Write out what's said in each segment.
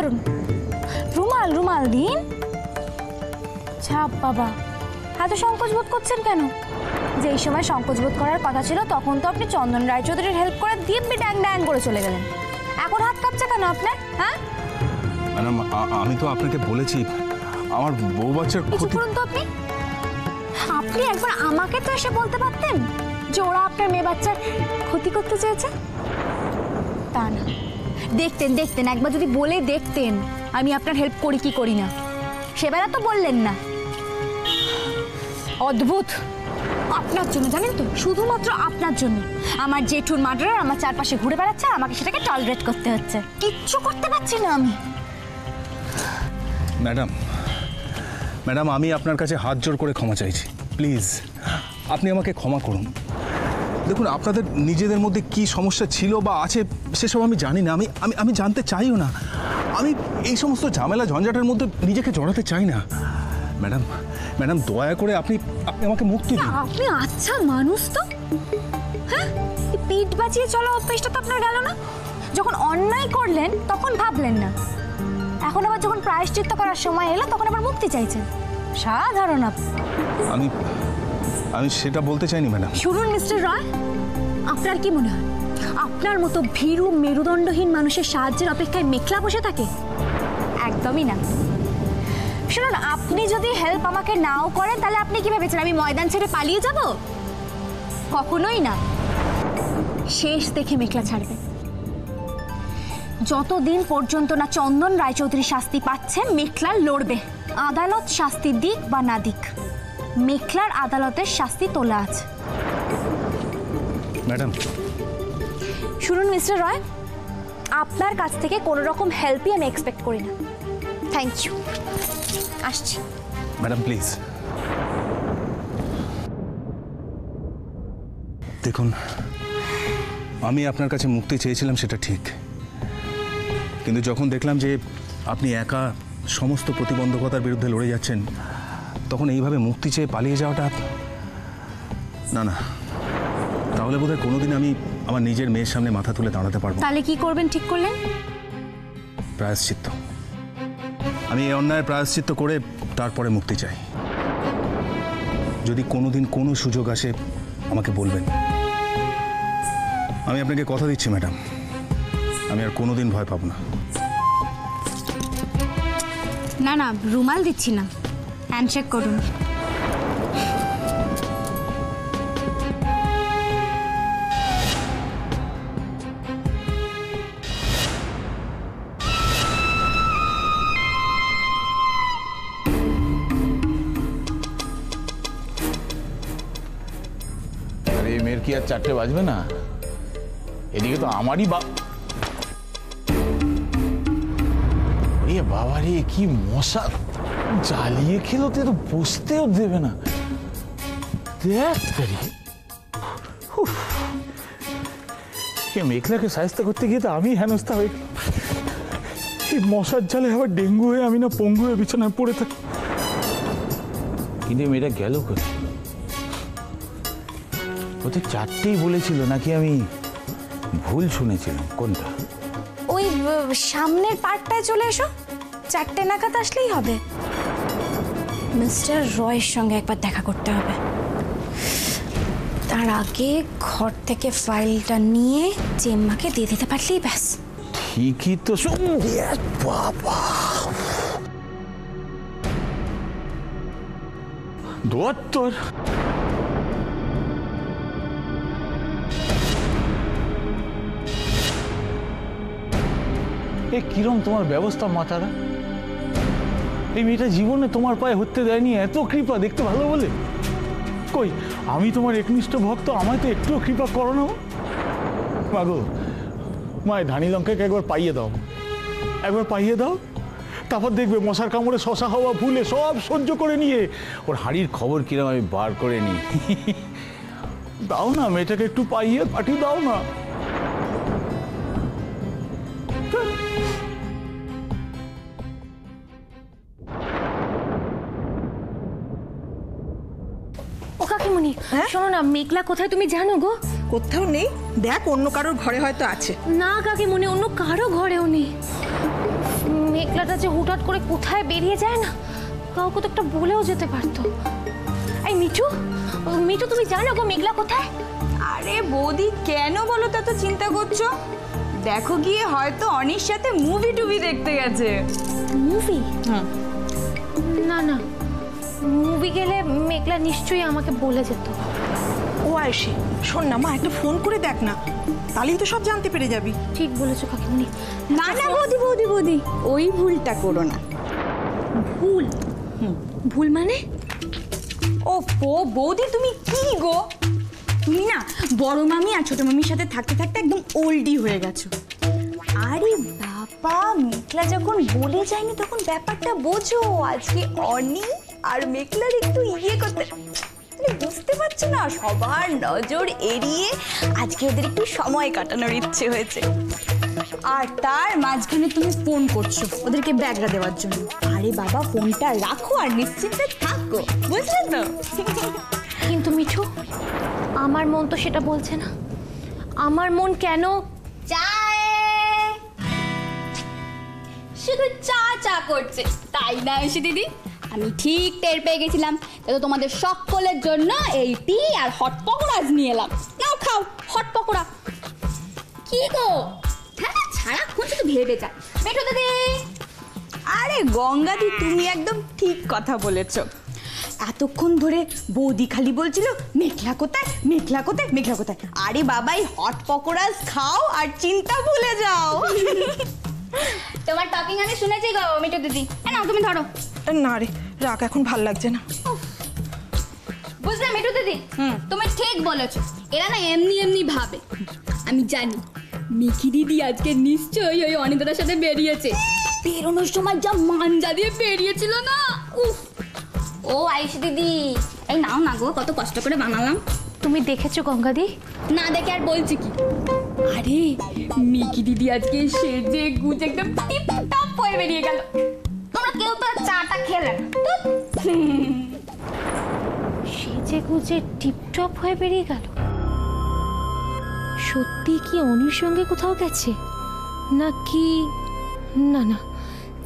ধরুন। রুমাল রুমাল দিন। ছাপ বাবা, এত সংকোচ বোধ করছেন কেন? যেই সময় সংকোচ বোধ করার কথা ছিল তখন তো আপনি চন্দন রায়চৌধুরীর হেল্প করে দিব্যি ড্যাং ড্যাং করে চলে গেলেন। এখন হাত কাঁপছে কেন আপনার? হ্যাঁ ম্যাডাম, আমি তো আপনাকে বলেছি আমার বউ বাচ্চার ক্ষতি। করুন তো আপনি একবার আমাকে তো এসে বলতে পারতেন যে ওরা আপনার মেয়ে বাচ্চার ক্ষতি করতে চেয়েছে। তা না, দেখতেন একবার যদি বলে দেখতেন আমি আপনার হেল্প করি কি করি না। সেবেলা তো বললেন না। অদ্ভুত, আপনার জন্য জানেন তো, শুধুমাত্র আপনার জন্য আমার জেঠুর মার্ডারার আমার চারপাশে ঘুরে বেড়াচ্ছে আর আমাকে সেটাকে টলারেট করতে হচ্ছে। কিচ্ছু করতে পারছি না আমি। ম্যাডাম, আমি আপনার কাছে হাত জোড় করে ক্ষমা চাইছি। প্লিজ আপনি আমাকে ক্ষমা করুন। দেখুন, আপনাদের নিজেদের মধ্যে কি সমস্যা ছিল বা আছে সেসব আমি জানি না, আমি জানতে চাইও না। আমি এই সমস্ত ঝামেলা ঝঞ্ঝাটের মধ্যে নিজেকে জড়াতে চাই না। ম্যাডাম দয়া করে আপনি আমাকে মুক্তি দিন। আপনি আচ্ছা মানুষ তো, হ্যাঁ? পিঠ বাঁচিয়ে চলা অভ্যেসটা তো আপনার গেল না। যখন অন্যায় করলেন তখন ভাবলেন না, এখন আবার যখন প্রায়শ্চিত্ত করার সময় এলো তখন আবার মুক্তি চাইছেন। সাধারণ আমি সেটা বলতে চাইনি ম্যাডাম। শুনুন মিস্টার রয়, আপনার কি মনে হয় আপনার মতো ভীরু মেরুদণ্ডহীন মানুষের সাহায্যের অপেক্ষায় মেখলা বসে থাকে? একদমই না। শুনুন, আপনি যদি হেল্প আমাকে নাও করেন তাহলে আপনি কি ভেবেছেন আমি ময়দান ছেড়ে পালিয়ে যাব? কখনোই না। শেষ দেখে মেখলা ছাড়বে। যতদিন পর্যন্ত না চন্দন রায়চৌধুরী শাস্তি পাচ্ছে মেখলার লড়বে। আদালত শাস্তি দিক বা না দিক, মেখলার আদালতের শাস্তি তোলা আছে। ম্যাডাম শুনুন মিস্টার রয়, আপনার কাছ থেকে কোনো রকম হেল্পই আমি এক্সপেক্ট করি না। থ্যাংক ইউ, আসছি। ম্যাডাম প্লিজ দেখুন, আমি আপনার কাছে মুক্তি চেয়েছিলাম সেটা ঠিক, কিন্তু যখন দেখলাম যে আপনি একা সমস্ত প্রতিবন্ধকতার বিরুদ্ধে লড়ে যাচ্ছেন তখন এইভাবে মুক্তি চেয়ে পালিয়ে যাওয়াটা না, তাহলে বোধহয় কোনোদিন আমি আমার নিজের মেয়ের সামনে মাথা তুলে দাঁড়াতে পারবো। তাহলে কি করবেন ঠিক করলেন? প্রায়শ্চিত্ত। আমি এই অন্যায়ের প্রায়শ্চিত্ত করে তারপরে মুক্তি চাই। যদি কোনোদিন কোনো সুযোগ আসে আমাকে বলবেন। আমি আপনাকে কথা দিচ্ছি ম্যাডাম, আমি আর কোনোদিন ভয় পাবো না। না, রুমাল দিচ্ছি না, হ্যান্ডশেক করুন। আরে মেয়ের কি আর 4টে বাজবে না? এদিকে তো আমারই বাবা রে, কি মশা জ্বালিয়ে খেলো, তো বসতেও দেবে না। মেঘলাকে সাহায্য করতে গিয়ে তো আমি হেনস্থা হয়ে গেলাম। এই মশার জালে আবার ডেঙ্গু হয়ে আমি না পঙ্গু হয়ে বিছানায় পড়ে থাকি। কিন্তু মেয়েটা গেল কোথায়? ও তো 4টেই বলেছিল, নাকি আমি ভুল শুনেছিলাম? কোনটা? ওই সামনের পার্টটায় চলে এসো, 4টে নাগাদ আসলেই হবে। মিস্টার রয়ের সঙ্গে একবার দেখা করতে হবে। তার আগে ঘর থেকে ফাইলটা নিয়ে জেম্মাকে দিয়ে দিতে পারলেই ব্যাস। ঠিকই তো। বাবা দোয়াত্তর কিরম তোমার ব্যবস্থা মাতারা? এই মেয়েটা জীবনে তোমার পায়ে হতে দেয়নি, এত কৃপা দেখতে ভালো বলে। কই, আমি তোমার একনিষ্ঠ ভক্ত, আমায় তো একটুও কৃপা করো না। মাগো, মায় ধানি লঙ্কাকে একবার পাইয়ে দাও, তারপর দেখবে মশার কামড়ে শশা হওয়া ভুলে সব সহ্য করে নিয়ে ওর হাড়ির খবর কিরম আমি বার করে নিই। দাও না, মেয়েটাকে একটু পাইয়ে পাঠিয়ে দাও না। ও কাকিমণি, শোনো না, মেঘলা কোথায় তুমি জানো গো? কোথাও নেই, দেখ অন্য কারোর ঘরে হয়তো আছে। না কাকিমণি, অন্য কারো ঘরেও নেই। মেঘলাটা যে হুটহাট করে কোথায় বেরিয়ে যায় না, কাউকে তো একটা বলেও যেতে পারতো। এই মিঠু, মিঠু তুমি জানো গো মেঘলা কোথায়? আরে বৌদি কেন বলো তা তো চিন্তা করছো? দেখো গিয়ে হয়তো অনির সাথে মুভি টুভি দেখতে গেছে। মুভি? না না, মুভি গেলে মেঘলা নিশ্চয়ই আমাকে বলে যেত। ও আয়ুষী, শোন না মা, একটা ফোন করে দেখ না, তাহলেই তো সব জানতে পেরে যাবি। ঠিক বলেছো কাকিমণি। না না বৌদি বৌদি বৌদি, ওই ভুলটা করো না। ভুল? ভুল মানে? ও বৌদি তুমি কি গো, তুমি না বড় মামি আর ছোট মামির সাথে থাকতে থাকতে একদম ওল্ডি হয়ে গেছো। আরে বাবা, মেঘলা যখন বলে যায়নি তখন ব্যাপারটা বোঝো। আজকে অনি আর মেঘলার একটু ইয়ে করতে, তুমি বুঝতে পারছো না, সবার নজর এড়িয়ে আজকে ওদের একটু সময় কাটানোর ইচ্ছে হয়েছে। আর তার মাঝখানে তুমি ফোন করছো ওদেরকে ব্যাগরা দেওয়ার জন্য। আরে বাবা, ফোনটা রাখো আর নিশ্চিন্তে থাকো, বুঝলে তো? কিন্তু মিঠু, আমার মন তো সেটা বলছে না। আমার মন কেন চায় শুধু চা চা করছে, তাই না ঐশী দিদি? আমি ঠিক টের পেয়ে গেছিলাম। তো তোমাদের সকলের জন্য এই টি আর হট পকোড়া নিয়ে এলাম। নাও খাও হট পকোড়া। কি গো, হ্যাঁ সারাক্ষণ শুধু ভেবে যায়। মেঠো দিদি। আরে গঙ্গাদি, তুমি একদম ঠিক কথা বলেছ। এতক্ষণ ধরে বৌদি খালি বলছিল মেঘলা কোথায়, মেঘলা কোথায়, মেঘলা কোথায়। আরে বাবাই হট পকোড়াস খাও আর চিন্তা ভুলে যাও। তোমার টকিং আমি শুনেছি গো মেঠো দিদি। নাও তুমি ধরো। না রে, রাগ, এখন ভাল লাগছে না। বুঝলে মেঠো দিদি, তুমি ঠিক বলেছো। এরা না এমনি এমনি ভাবে। আমি জানি মিকি দিদি আজকে নিশ্চয়ই ওই অনিতার সাথে বেরিয়েছে। বেরোনোর সময় যা মাঞ্জা দিয়ে বেরিয়েছিল না, উফ। ও আয়ুষী দিদি, এই নাও না গো, কত কষ্ট করে বানালাম। তুমি দেখেছো গঙ্গাদি? না দেখে আর বলছি কি। আরে মিকি দিদি আজকে সেজে গুজে একদম টিপ টপ হয়ে বেরিয়ে গেল। তোমরা কেউ তো চাটা খেলে না। সেজে গুজে টিপটপ হয়ে বেরিয়ে গেল? সত্যি কি অনির সঙ্গে কোথাও গেছে নাকি? না না,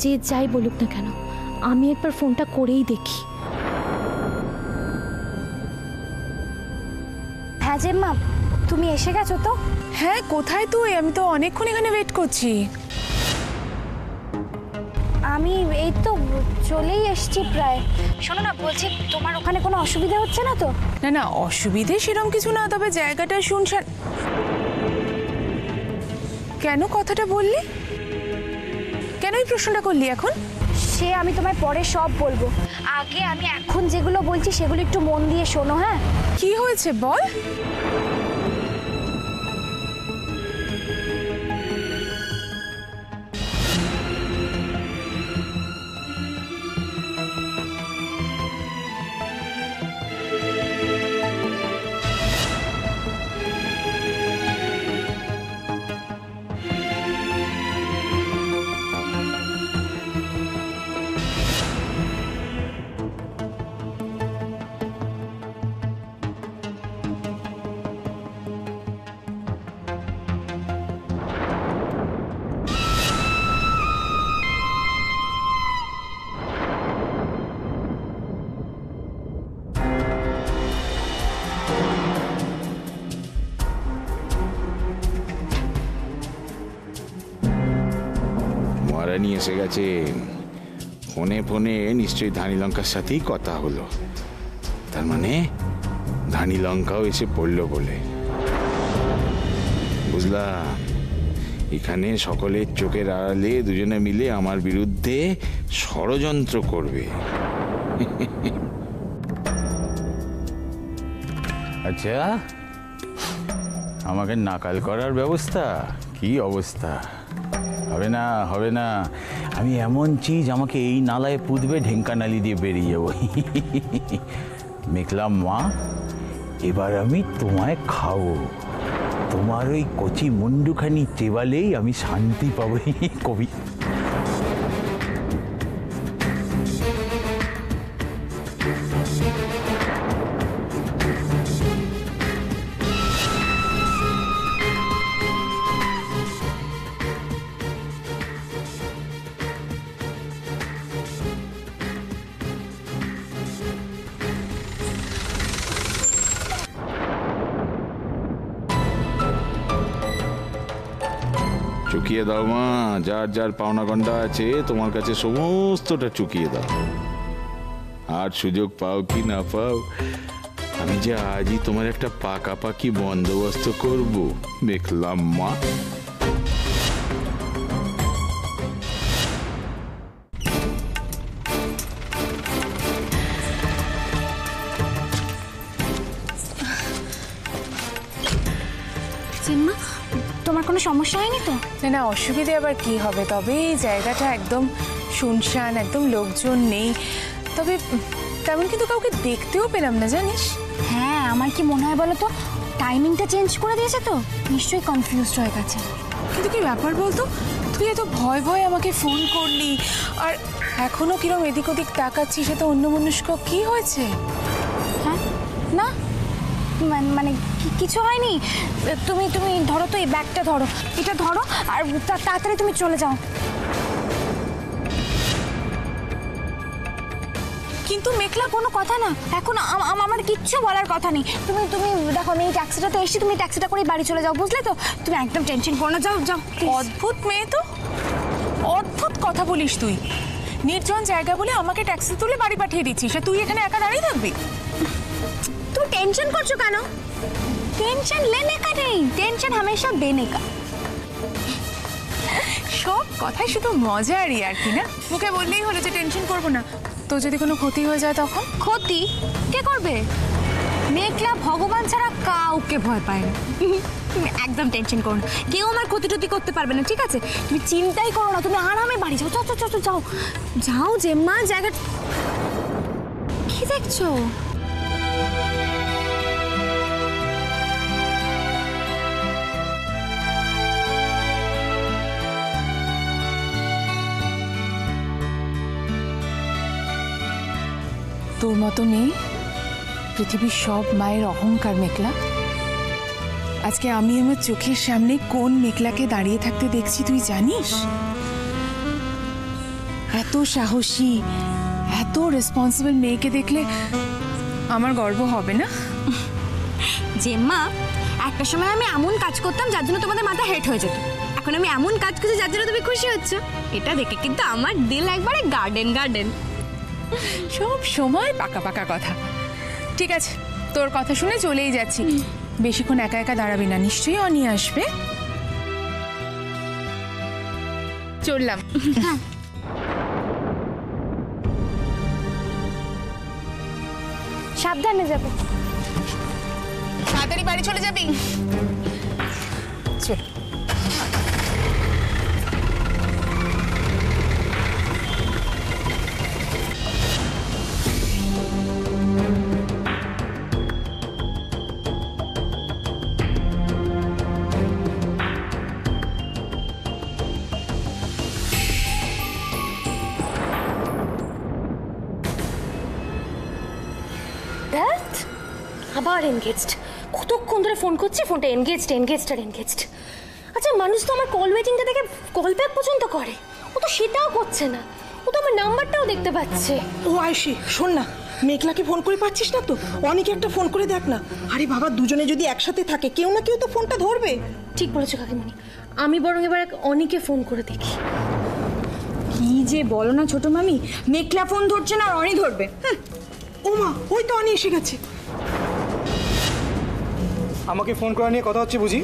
যে যাই বলুক না কেন, আমি একবার ফোনটা করেই দেখি। হ্যাঁ জেম্মা, তুমি এসে গেছো তো? হ্যাঁ, কোথায় তুই? আমি তো অনেকক্ষণ এখানে ওয়েট করছি। আমি এই তো চলেই এসেছি প্রায়। শোনো না, বলছি তোমার ওখানে কোনো অসুবিধা হচ্ছে না তো? না না, অসুবিধে সেরকম কিছু না, তবে জায়গাটা শুনশান। কেন কথাটা বললি? কেন এই প্রশ্নটা করলি এখন? সে আমি তোমায় পরে সব বলবো, আগে আমি এখন যেগুলো বলছি সেগুলো একটু মন দিয়ে শোনো। হ্যাঁ, কি হয়েছে বল। মহারানী এসে গেছেন। ফোনে ফোনে নিশ্চয়ই ধানি লঙ্কার সাথেই কথা হলো। তার মানে ধানি লঙ্কাও এসে পড়লো বলে বুঝলাম। এখানে সকলের চোখের আড়ালে দুজনে মিলে আমার বিরুদ্ধে ষড়যন্ত্র করবে। আচ্ছা, আমাকে নাকাল করার ব্যবস্থা? কি অবস্থা! হবে না, হবে না। আমি এমন চিজ, আমাকে এই নালায় পুঁতবে, ঢেঙ্কানালি দিয়ে বেরিয়ে যাবো। মেঘলা মা, এবার আমি তোমায় খাবো। তোমার ওই কচি মুন্ডুখানি চেবালেই আমি শান্তি পাবো। কবি চুকিয়ে দাও মা, যার যার পাওনা গন্ডা আছে তোমার কাছে সমস্তটা চুকিয়ে দাও। আর সুযোগ পাও কি না পাও, আমি যে আজই তোমার একটা পাকাপাকি বন্দোবস্ত করব, দেখলাম মা। জিম্মা, তোমার কোনো সমস্যা হয়নি তো? না না, অসুবিধে আবার কি হবে, তবে এই জায়গাটা একদম শুনশান, একদম লোকজন নেই। তবে তেমন কিন্তু কাউকে দেখতেও পেলাম না, জানিস। হ্যাঁ, আমার কি মনে হয় বলো তো, টাইমিংটা চেঞ্জ করে দিয়েছে তো, নিশ্চয়ই কনফিউজড হয়ে গেছে। কিন্তু কি ব্যাপার বলতো, তুই এত ভয় ভয় আমাকে ফোন করলি, আর এখনো কিরম এদিক ওদিক তাকাচ্ছিস, সে তো অন্যমনস্ক। কি হয়েছে? হ্যাঁ না, মানে কিছু হয়নি। তুমি তুমি ধরো তো, এই ব্যাগটা ধরো, এটা ধরো, আর তাড়াতাড়ি তুমি চলে যাও। কিন্তু মেঘলা, কোনো কথা না, এখন আমার কিচ্ছু বলার কথা নেই। তুমি তুমি দেখো, আমি এই ট্যাক্সিটাতে এসেছি, তুমি ট্যাক্সিটা করে বাড়ি চলে যাও, বুঝলে তো? তুমি একদম টেনশন করো না, যাও যাও। অদ্ভুত মেয়ে তো, অদ্ভুত কথা বলিস তুই। নির্জন জায়গা বলে আমাকে ট্যাক্সি তুলে বাড়ি পাঠিয়ে দিচ্ছিস, আর তুই এখানে একা দাঁড়িয়ে থাকবি? তুমি টেনশন করছো কেন? টেনশন লেনে কা নেই, টেনশন হামেশা দেনে কা। সব কথাই শুধু মজারই আর কি, না? মুখে বললেই হলো যে টেনশন করবো না। তো যদি কোনো ক্ষতি হয়ে যায় তখন? ক্ষতি কে করবে? মেঘলা ভগবান ছাড়া কাউকে ভয় পায় না। তুমি একদম টেনশন করো না, কেউ আমার ক্ষতি টতি করতে পারবে না, ঠিক আছে? তুমি চিন্তাই করো না, তুমি আরামে বাড়ি যাও। যাও যাও যাও যাও জেম্মা, জায়গা কি দেখছো? তোর মতো মেয়ে পৃথিবীর সব মায়ের অহংকার মেঘলা। আজকে আমি আমার চোখের সামনে কোন মেঘলাকে দাঁড়িয়ে থাকতে দেখছি তুই জানিস? এত সাহসী, এত রেসপন্সিবল মেয়েকে দেখলে আমার গর্ব হবে না? জেম্মা, একটা সময় আমি এমন কাজ করতাম যার জন্য তোমাদের মাথা হেট হয়ে যেত, এখন আমি এমন কাজ করছি যার জন্য তুমি খুশি হচ্ছ। এটা দেখে কিন্তু আমার দিল একবারে গার্ডেন গার্ডেন। সব সময় পাকা পাকা কথা। ঠিক আছে, তোর কথা শুনে চলেই যাচ্ছি। বেশিক্ষণ একা একা দাঁড়াবি না, নিশ্চয়ই অনি আসবে। চললাম। সাবধানে যাবে। তাড়াতাড়ি বাড়ি চলে যাবি। চল। আবার এনগেজড, কতক্ষণ ধরে ফোন করছি, ফোনটা এনগেজড এনগেজড আর এনগেজড। আচ্ছা, মানুষ তো আমার কল ওয়েটিংটা দেখে কল ব্যাক পর্যন্ত করে, ও তো সেটাও করছে না, ও তো আমার নাম্বারটাও দেখতে পাচ্ছে। ও আয়ুষি, শোন না, মেঘলাকে ফোন করে পাচ্ছিস না তো? অনেকে একটা ফোন করে দেখ না। আরে বাবা, দুজনে যদি একসাথে থাকে, কেউ না কেউ তো ফোনটা ধরবে। ঠিক বলেছো কাকিমণি, আমি বরং এবার অনেকে ফোন করে দেখি। কি যে বলো না ছোট মামি, মেঘলা ফোন ধরছে না আর অনি ধরবে। ও মা, ওই তো অনি এসে গেছে। আমাকে ফোন করা নিয়ে কথা হচ্ছে বুঝি?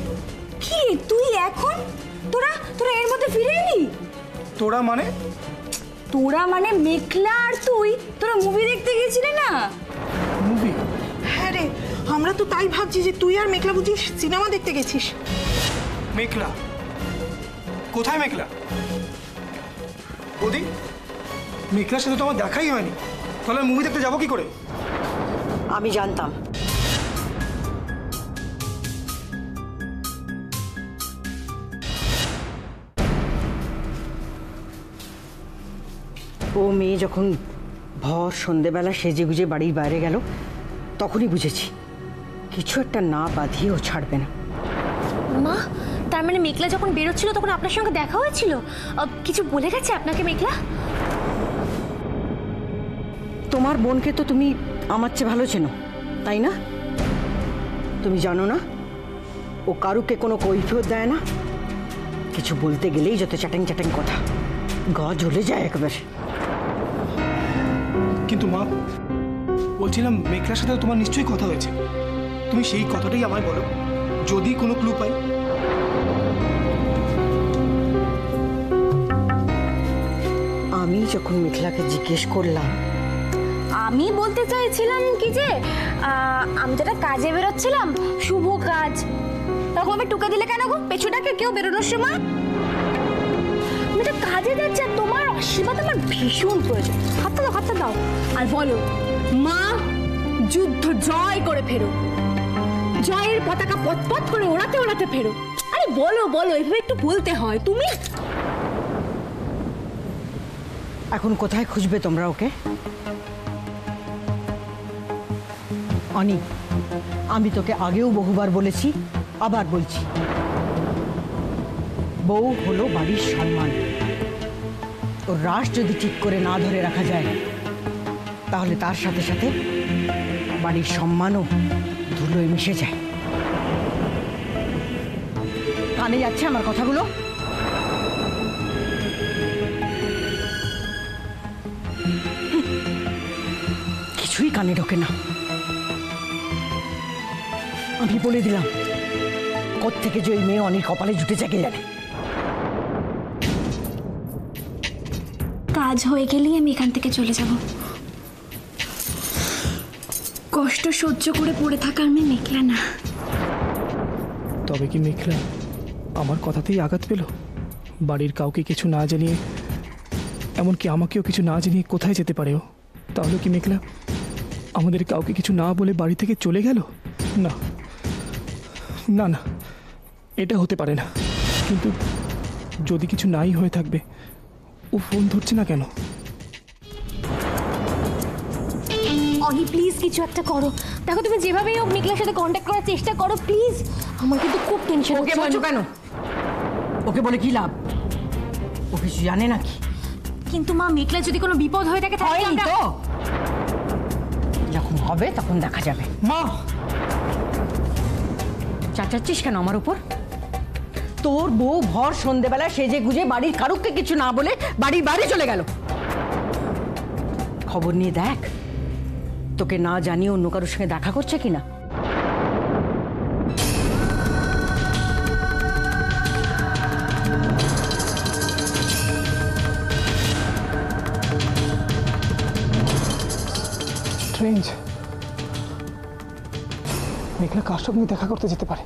কি তুই এখন? তোরা তোরা এর মধ্যে ফিরে এলি? তোরা মানে? তোরা মানে মেঘলা আর তুই, তোরা মুভি দেখতে গেছিলি না? মুভি? হ্যাঁ রে, আমরা তো তাই ভাবছি যে তুই আর মেঘলা বুঝি সিনেমা দেখতে গেছিস। মেঘলা? কোথায় মেঘলা? বৌদি, মেঘলার সাথে তো আমার দেখাই হয়নি, তাহলে মুভি দেখতে যাবো কি করে? আমি জানতাম ও মেয়ে যখন ভর সন্ধেবেলা সেজে গুজে বাড়ির বাইরে গেল, তখনই বুঝেছি কিছু একটা না বাঁধিয়ে ও ছাড়বে না। মা, তার মানে মেঘলা যখন বেরোচ্ছিল তখন আপনার সঙ্গে দেখা হয়েছিল? কিছু বলে গেছে আপনাকে মেঘলা? তোমার বোনকে তো তুমি আমার চেয়ে ভালো চেনো, তাই না? তুমি জানো না ও কারুকে কোনো কৈফিয়ত দেয় না, কিছু বলতে গেলেই যত চ্যাটিং চ্যাটিং কথা, গা জ্বলে যায় একবার। কিন্তু মা, বলছিলাম মেঘলার সাথে তোমার নিশ্চয়ই কথা হয়েছে, তুমি সেই কথাটাই আমায় বলো, যদি কোনো ক্লু পাই। আমি যখন মেঘলাকে জিজ্ঞেস করলাম, আমি বলতে চাইছিলাম কি যে আমি যেটা কাজে বেরোচ্ছিলাম, শুভ কাজ, তখন আমি টুকে দিলে কেন গো পেছুটাকে কেউ বেরোনোর সময়? আমি তো কাজে যাচ্ছি আর তোমার আশীর্বাদ আমার ভীষণ প্রয়োজন। হাতটা দাও আর বলো, মা যুদ্ধ জয় করে ফেরো, জয়ের পতাকা পথ করে ওড়াতে ওড়াতে ফেরো। আরে বলো বলো, এভাবে একটু বলতে হয়। তুমি এখন কোথায় খুঁজবে তোমরা ওকে? অনি, আমি তোকে আগেও বহুবার বলেছি, আবার বলছি, বউ হলো বাড়ির সম্মান। ওর রাশ যদি ঠিক করে না ধরে রাখা যায়, তাহলে তার সাথে সাথে বাড়ির সম্মানও ধুলোয় মিশে যায়। কানে যাচ্ছে আমার কথাগুলো? কিছুই কানে ঢোকে না। আমি বলে দিলাম, কোত্থেকে যে ওই মেয়ে অনেক কপালে জুটেছে কে জানে। কাজ হয়ে গেলেই আমি এখান থেকে চলে যাব। কষ্ট সহ্য করে পড়ে থাকার মেয়ে মেঘলা না। তবে কি মেঘলা আমার কথাতেই আঘাত পেল? বাড়ির কাউকে কিছু না জানিয়ে, এমনকি আমাকেও কিছু না জানিয়ে কোথায় যেতে পারে ও? তাহলে কি মেঘলা আমাদের কাউকে কিছু না বলে বাড়ি থেকে চলে গেল? না না না, এটা হতে পারে না। কিন্তু যদি কিছু নাই হয়ে থাকবে, ও ফোন ধরছে না কেন? অনি প্লিজ কিছু একটা করো। দেখো তুমি যেভাবেই হোক মেঘলার সাথে কন্ট্যাক্ট করার চেষ্টা করো প্লিজ। আমার কিন্তু খুব টেনশন ওকে হচ্ছে। বলছো কেন? ওকে বলে কি লাভ? ও কিছু জানে নাকি? কিন্তু মা, মেঘলা যদি কোনো বিপদ হয়ে থাকে তাহলে হয়নি তো, যখন হবে তখন দেখা যাবে। মা, চাচাচ্ছিস কেন আমার উপর? তোর বউ ভর সন্ধেবেলা সেজে গুজে বাড়ির কারুককে কিছু না বলে বাড়ির বাইরে চলে গেল। খবর নিয়ে দেখ, তোকে না জানিয়ে অন্য কারোর সঙ্গে দেখা করছে কিনা। স্ট্রেঞ্জ, মেঘলা কার সঙ্গে দেখা করতে যেতে পারে?